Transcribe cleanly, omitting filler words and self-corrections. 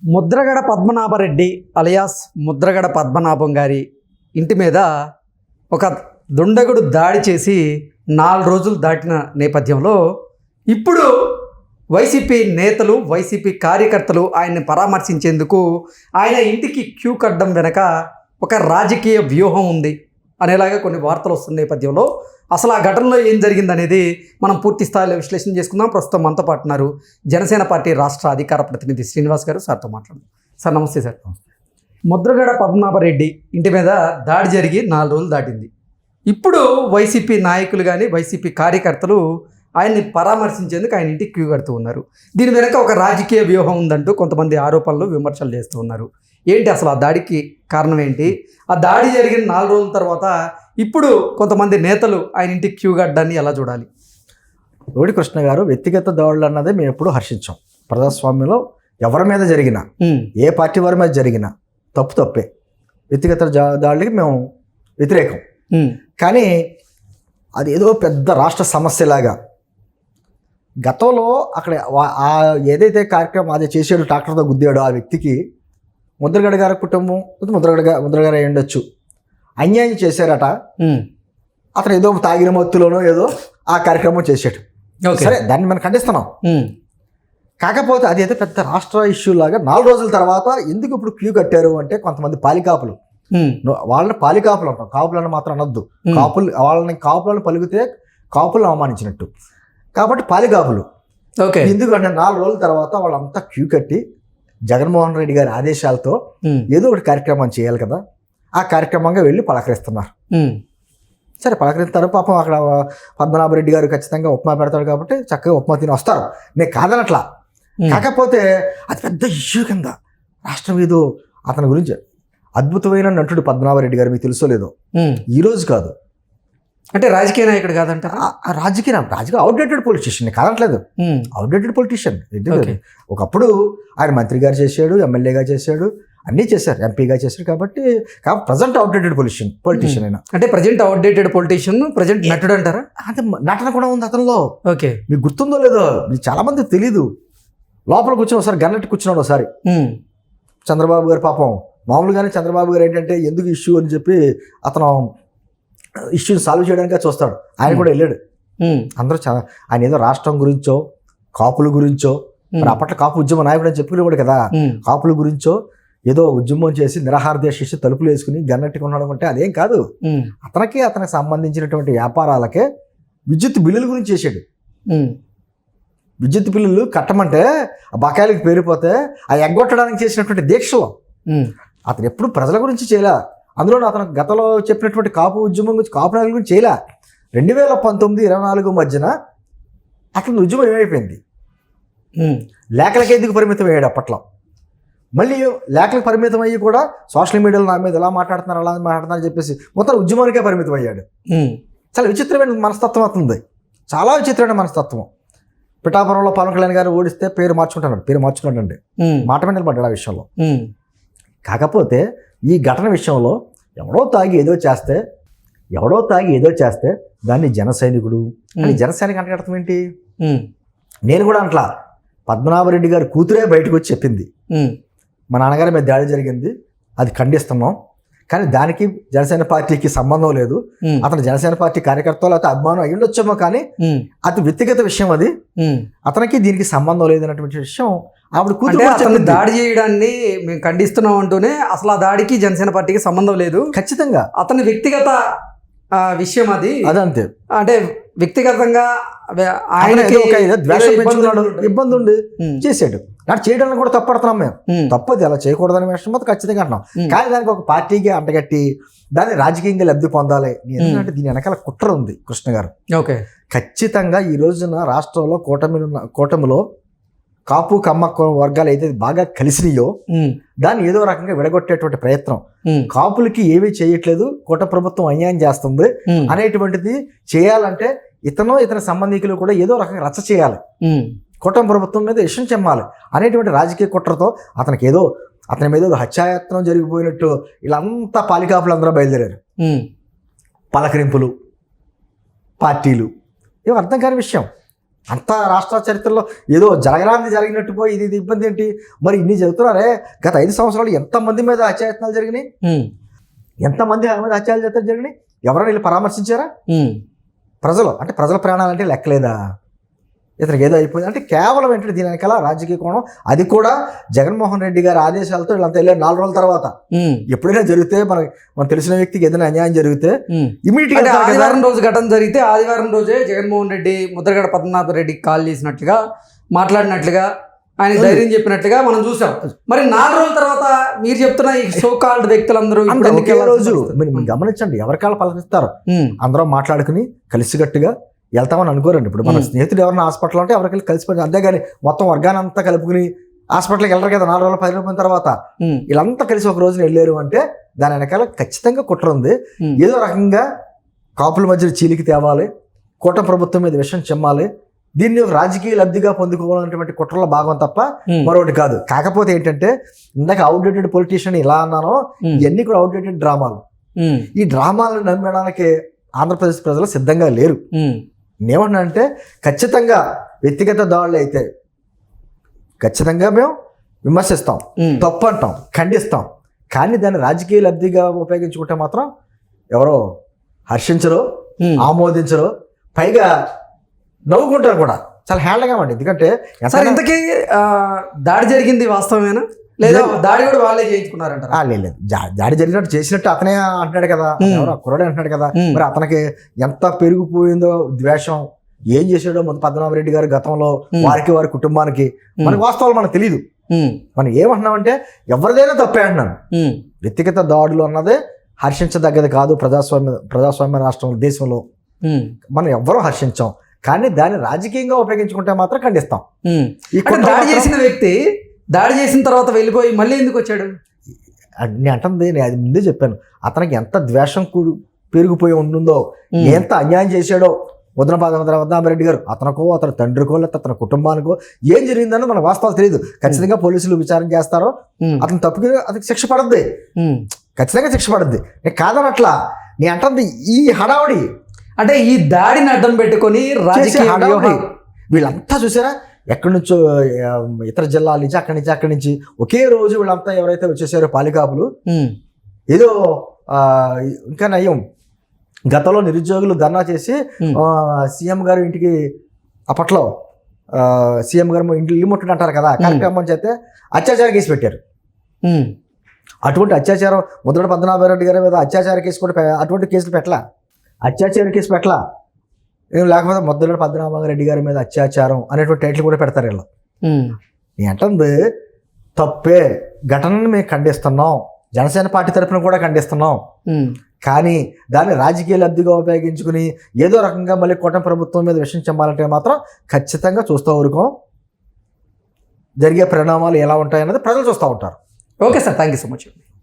Mudragada Padmanabha Reddy alias Mudragada Padmanabham గారి ఇంటి మీద ఒక దుండగుడు దాడి చేసి 4 రోజులు దాటిన నేపథ్యంలో ఇప్పుడు వైసీపీ నేతలు వైసీపీ కార్యకర్తలు ఆయన్ని పరామర్శించేందుకు ఆయన ఇంటికి క్యూ కట్టడం వెనక ఒక రాజకీయ వ్యూహం ఉంది అనేలాగా కొన్ని వార్తలు వస్తున్న నేపథ్యంలో అసలు ఆ ఘటనలో ఏం జరిగిందనేది మనం పూర్తి స్థాయిలో విశ్లేషణ చేసుకుందాం. ప్రస్తుతం మనతో పాటు ఉన్నారు జనసేన పార్టీ రాష్ట్ర అధికార ప్రతినిధి శ్రీనివాస్ గారు. సార్తో మాట్లాడదాం. సార్ నమస్తే. సార్ ముద్రగడ పద్మనాభరెడ్డి ఇంటి మీద దాడి జరిగి 4 రోజులు దాటింది. ఇప్పుడు వైసీపీ నాయకులు కానీ వైసీపీ కార్యకర్తలు ఆయన్ని పరామర్శించేందుకు ఆయన ఇంటికి క్యూ కడుతూ ఉన్నారు. దీని వెనక ఒక రాజకీయ వ్యూహం ఉందంటూ కొంతమంది ఆరోపణలు విమర్శలు చేస్తూ ఉన్నారు. ఏంటి అసలు ఆ దాడికి కారణం ఏంటి? ఆ దాడి జరిగిన 4 రోజుల తర్వాత ఇప్పుడు కొంతమంది నేతలు ఆయన ఇంటికి క్యూ కట్టడాన్ని ఎలా చూడాలి? లోడి కృష్ణ గారు, వ్యక్తిగత దాడులు అన్నదే మేము ఎప్పుడు హర్షించాం. ప్రజాస్వామ్యంలో ఎవరి మీద జరిగినా, ఏ పార్టీ వారి మీద జరిగినా తప్పే. వ్యక్తిగత దాడులకి మేము వ్యతిరేకం. కానీ అది ఏదో పెద్ద రాష్ట్ర సమస్యలాగా గతంలో అక్కడ ఏదైతే కార్యక్రమం అది చేసాడు, ట్రాక్టర్తో గుద్దాడు ఆ వ్యక్తికి, ముద్రగడ గారి కుటుంబం ముద్రగడ అయి ఉండొచ్చు, అన్యాయం చేశారట. అతను ఏదో తాగిన మత్తులోనో ఏదో ఆ కార్యక్రమం చేశాడు. సరే, దాన్ని మనం ఖండిస్తున్నాం. కాకపోతే అది అయితే పెద్ద రాష్ట్ర ఇష్యూ లాగా 4 రోజుల తర్వాత ఎందుకు ఇప్పుడు క్యూ కట్టారు అంటే, కొంతమంది పాలికాపులు, వాళ్ళని పాలికాపులు అంటాం, కాపులను మాత్రం అనొద్దు. కాపులను పలికితే కాపులను అవమానించినట్టు. కాబట్టి పాలికాపులు ఎందుకంటే 4 రోజుల తర్వాత వాళ్ళంతా క్యూ కట్టి జగన్మోహన్ రెడ్డి గారి ఆదేశాలతో ఏదో ఒకటి కార్యక్రమం చేయాలి కదా, ఆ కార్యక్రమంగా వెళ్ళి పలకరిస్తున్నారు. సరే, పలకరిస్తారు. పాపం అక్కడ పద్మనాభరెడ్డి గారు ఖచ్చితంగా ఉప్మా పెడతాడు కాబట్టి చక్కగా ఉప్మా తిని వస్తారు, నేను కాదనట్లా. కాకపోతే అది పెద్ద ఇష్యూ కింద రాష్ట్రం ఏదో అతని గురించి అద్భుతమైన నటుడు పద్మనాభరెడ్డి గారు, మీకు తెలుసో లేదో, ఈ రోజు కాదు అంటే రాజకీయ నాయకుడు కాదంట. రాజకీయ అవుట్డేటెడ్ పొలిటీషియన్ కాదనట్లేదు, అవుట్డేటెడ్ పొలిటీషియన్. ఒకప్పుడు ఆయన మంత్రి గారు చేశాడు, ఎమ్మెల్యేగా చేశాడు, అన్నీ చేశారు, ఎంపీగా చేశారు. కాబట్టి ప్రజెంట్ అవుట్డేటెడ్ పొలిటీషియన్ అయినా అంటే ప్రజెంట్ అవుట్డేటెడ్ పొలిటీషియన్, ప్రజెంట్ నటుడు అంటారా? అంటే నటన కూడా ఉంది అతనిలో. ఓకే, మీకు గుర్తుందో లేదో, మీకు చాలా మందికి తెలీదు. లోపల కూర్చొని ఒకసారి గన్నట్టు కూర్చున్నాడు ఒకసారి చంద్రబాబు గారు. పాపం మామూలుగానే చంద్రబాబు గారు ఏంటంటే ఎందుకు ఇష్యూ అని చెప్పి అతను ఇష్యూని సాల్వ్ చేయడానికి చూస్తాడు. ఆయన కూడా వెళ్ళాడు. అందరూ ఆయన ఏదో రాష్ట్రం గురించో కాపుల గురించో, మరి అప్పట్లో కాపు ఉద్యమ నాయకుడు అని చెప్పుకునేవాడు కదా, కాపుల గురించో ఏదో ఉద్యమం చేసి నిరాహార దీక్ష చేసి తలుపులు వేసుకుని గన్నట్టుగా ఉండడం అంటే అదేం కాదు. అతనికి సంబంధించినటువంటి వ్యాపారాలకే విద్యుత్ బిల్లుల గురించి చేశాడు. విద్యుత్ బిల్లులు కట్టమంటే ఆ బకాయిలకు పేరిపోతే ఆ ఎగ్గొట్టడానికి చేసినటువంటి దీక్షలో అతను ఎప్పుడు ప్రజల గురించి చేయలే. అందులో అతను గతంలో చెప్పినటువంటి కాపు ఉద్యమం గురించి, కాపు నాయకుల గురించి చేయలే. 2019-24 మధ్యన అతని ఉద్యమం ఏమైపోయింది? లేఖలకి ఎందుకు పరిమితం అయ్యాడు అప్పట్లో. మళ్ళీ లేఖలకు పరిమితం అయ్యి కూడా సోషల్ మీడియాలో నా మీద ఎలా మాట్లాడుతున్నారు అలా మాట్లాడుతున్నారని చెప్పేసి మొత్తం ఉద్యమానికే పరిమితం అయ్యాడు. చాలా విచిత్రమైన మనస్తత్వం అవుతుంది, చాలా విచిత్రమైన మనస్తత్వం. పిఠాపురంలో పవన్ కళ్యాణ్ గారు ఓడిస్తే పేరు మార్చుకున్నాడండి, మాట మీద నిలబడ్డాడు ఆ విషయంలో. కాకపోతే ఈ ఘటన విషయంలో ఎవడో తాగి ఏదో చేస్తే దాన్ని జనసైనికుడు అని జనసైనిక అంటే అర్థం ఏంటి? నేను కూడా అంట్లా, పద్మనాభరెడ్డి గారి కూతురే బయటకు వచ్చి చెప్పింది, మా నాన్నగారి మీద దాడి జరిగింది, అది ఖండిస్తున్నాం, కానీ దానికి జనసేన పార్టీకి సంబంధం లేదు. అతను జనసేన పార్టీ కార్యకర్తలు అయితే అభిమానం అయ్యి ఉండొచ్చేమో, కానీ అది వ్యక్తిగత విషయం, అది అతనికి దీనికి సంబంధం లేదు అన్నటువంటి విషయం ఆవిడ కూతురు. దాడి చేయడాన్ని మేము ఖండిస్తున్నాం అంటూనే అసలు ఆ దాడికి జనసేన పార్టీకి సంబంధం లేదు, ఖచ్చితంగా అతని వ్యక్తిగత విషయం అది. అదంతే, అంటే వ్యక్తిగతంగా ఆయనకి ద్వేషం పెంచుకున్నాడు, ఇబ్బంది ఉండి చేసాడు. నాకు చేయడానికి కూడా తప్పడుతున్నాం మేము, తప్పది, అలా చేయకూడదని విషయం మాత్రం ఖచ్చితంగా అంటున్నాం. కానీ దానికి ఒక పార్టీకి అంటగట్టి దాన్ని రాజకీయంగా లబ్ధి పొందాలి. ఎందుకంటే దీని వెనకాల కుట్ర ఉంది కృష్ణ గారు. ఓకే, ఖచ్చితంగా ఈ రోజున రాష్ట్రంలో కూటమిలో కాపు కమ్మ వర్గాలు అయితే బాగా కలిసినాయో దాన్ని ఏదో రకంగా విడగొట్టేటువంటి ప్రయత్నం, కాపులకి ఏమీ చేయట్లేదు, కూట ప్రభుత్వం అన్యాయం చేస్తుంది అనేటువంటిది చేయాలంటే ఇతని సంబంధికులు కూడా ఏదో రకంగా రచ్చ చేయాలి, కూటమి ప్రభుత్వం మీద విషయం చెమ్మాలి అనేటువంటి రాజకీయ కుట్రతో అతని మీద హత్యాయత్నం జరిగిపోయినట్టు వీళ్ళంతా పాలికాపులు అందరూ బయలుదేరారు. పలకరింపులు, పార్టీలు, ఏం అర్థం కాని విషయం. అంత రాష్ట్ర చరిత్రలో ఏదో జరగరాంది జరిగినట్టు పోయి ఇది ఇబ్బంది ఏంటి? మరి ఇన్ని చెబుతున్నారే, గత 5 సంవత్సరాలు ఎంతమంది మీద హత్యాయత్నాలు జరిగినాయి, ఎంతమంది మీద హత్యాయత్నాలు జరిగినాయి, ఎవరైనా వీళ్ళు పరామర్శించారా? ప్రజలు అంటే ప్రజల ప్రాణాలంటే లెక్కలేదా? ఇతనికి ఏదో అయిపోయింది అంటే కేవలం ఏంటంటే దీని వెనకాల రాజకీయ కోణం. అది కూడా జగన్మోహన్ రెడ్డి గారి ఆదేశాలతో వీళ్ళంతా వెళ్ళారు 4 రోజుల తర్వాత. ఎప్పుడైనా జరిగితే మనకు తెలిసిన వ్యక్తికి ఏదైనా అన్యాయం జరిగితే ఇమీడియట్ గా ఆదివారం రోజు ఘటన జరిగితే ఆదివారం రోజే జగన్మోహన్ రెడ్డి ముద్రగడ పద్మనాభరెడ్డికి కాల్ చేసినట్లుగా, మాట్లాడినట్లుగా, ఆయన ధైర్యం చెప్పినట్లుగా మనం చూసాం. మరి 4 రోజుల తర్వాత మీరు చెప్తున్న ఈ సో కాల్డ్ వ్యక్తులందరూ ఒకే రోజు మీరు గమనించండి, ఎవరికాళ్ళు పలకరిస్తారు, అందరం మాట్లాడుకుని కలిసికట్టుగా వెళ్తామని అనుకోరండి. ఇప్పుడు మన స్నేహితుడు ఎవరైనా హాస్పిటల్ అంటే ఎవరికెళ్ళి కలిసిపోయి, అంతేగాని మొత్తం వర్గాన్ని అంతా కలుపుకుని హాస్పిటల్కి వెళ్ళరు కదా 4 రోజులు 10 రోజుల తర్వాత. వీళ్ళంతా కలిసి ఒక రోజున వెళ్ళారు అంటే దాని వెనకాల ఖచ్చితంగా కుట్ర ఉంది. ఏదో రకంగా కాపుల మధ్య చీలికి తేవాలి, కూటమి ప్రభుత్వం మీద విషయం చెమ్మాలి, దీన్ని ఒక రాజకీయ లబ్ధిగా పొందుకోవాలనేటువంటి కుట్రలో భాగం తప్ప మరొకటి కాదు. కాకపోతే ఏంటంటే ఇందాక అవుట్డేటెడ్ పొలిటీషియన్ ఇలా అన్నానో, ఇవన్నీ కూడా అవుట్డేటెడ్ డ్రామాలు. ఈ డ్రామాలను నమ్మడానికి ఆంధ్రప్రదేశ్ ప్రజలు సిద్ధంగా లేరు. నేనేమన్నా అంటే ఖచ్చితంగా వ్యక్తిగత దాడులు అయితే ఖచ్చితంగా మేము విమర్శిస్తాం, తప్పు అంటాం, ఖండిస్తాం. కానీ దాన్ని రాజకీయ లబ్ధిగా ఉపయోగించుకుంటే మాత్రం ఎవరో హర్షించరు, ఆమోదించరు, పైగా నవ్వుకుంటారు కూడా. చాలా హేళనగా అండి. ఎందుకంటే ఇంతకీ దాడి జరిగింది వాస్తవమేనా, లేదా దాడి కూడా వాళ్ళే చేయించుకున్నారంటారా? లేదు, దాడి జరిగినట్టు చేసినట్టు అతనే అంటున్నాడు కదా, ఎవరో కుర్రాడే అంటున్నాడు కదా. మరి అతనికి ఎంత పెరిగిపోయిందో ద్వేషం, ఏం చేసాడో ముందు పద్మనాభరెడ్డి గారు గతంలో వారి కుటుంబానికి, మనకి వాస్తవాలు మనకు తెలియదు. మనం ఏమంటున్నామంటే ఎవరిదైనా తప్పే అంటున్నాను. వ్యక్తిగత దాడులు అన్నదే హర్షించదగ్గది కాదు ప్రజాస్వామ్య రాష్ట్రం దేశంలో. మనం ఎవ్వరూ హర్షించాం, కానీ దాన్ని రాజకీయంగా ఉపయోగించుకుంటే మాత్రం ఖండిస్తాం. దాడి చేసిన వ్యక్తి దాడి చేసిన తర్వాత వెళ్ళిపోయి మళ్ళీ ఎందుకు వచ్చాడు? నేను అంటుంది, నేను అది ముందే చెప్పాను, అతనికి ఎంత ద్వేషం పెరిగిపోయి ఉంటుందో, ఎంత అన్యాయం చేశాడో పద్మనాభరెడ్డి గారు అతనికో, అతని తండ్రికో, లేకపోతే అతని కుటుంబానికో ఏం జరిగిందని మనకు వాస్తవాలు తెలియదు. ఖచ్చితంగా పోలీసులు విచారణ చేస్తారో, అతను తప్పుకి అతనికి శిక్ష పడద్ది, ఖచ్చితంగా శిక్ష పడద్ది. నేను కాదనట్లా, నేను అంటుంది ఈ హడావుడి అంటే ఈ దాడిని అడ్డం పెట్టుకొని హడావుడి వీళ్ళంతా చూసారా, ఎక్కడి నుంచో ఇతర జిల్లాల నుంచి అక్కడి నుంచి ఒకే రోజు వీళ్ళంతా ఎవరైతే వచ్చేసారో పాలికాపులు, ఏదో ఇంకా నయం గతంలో నిరుద్యోగులు ధర్నా చేసి సీఎం గారు ఇంటికి అప్పట్లో సీఎం గారు ఇల్లు ముట్టడు అంటారు కదా, కార్యక్రమం చేస్తే అత్యాచార కేసు పెట్టారు. అటువంటి అత్యాచారం ముద్రగడ పద్మనాభరెడ్డి గారి మీద అత్యాచార కేసు కూడా అటువంటి కేసులు పెట్టలా, అత్యాచార కేసు పెట్టలా. లేకపోతే ముద్రగడ పద్మనాభరెడ్డి గారి మీద అత్యాచారం అనేటువంటి టైటిల్ కూడా పెడతారు వీళ్ళు. నేను అంటుంది తప్పే, ఘటనను మేము ఖండిస్తున్నాం, జనసేన పార్టీ తరఫున కూడా ఖండిస్తున్నాం. కానీ దాన్ని రాజకీయ లబ్ధిగా ఉపయోగించుకుని ఏదో రకంగా మళ్ళీ కూటమి ప్రభుత్వం మీద విషయం చెమ్మాలంటే మాత్రం ఖచ్చితంగా చూస్తూ ఊరుకోం. జరిగే పరిణామాలు ఎలా ఉంటాయన్నది ప్రజలు చూస్తూ ఉంటారు. Okay sir, thank you so much.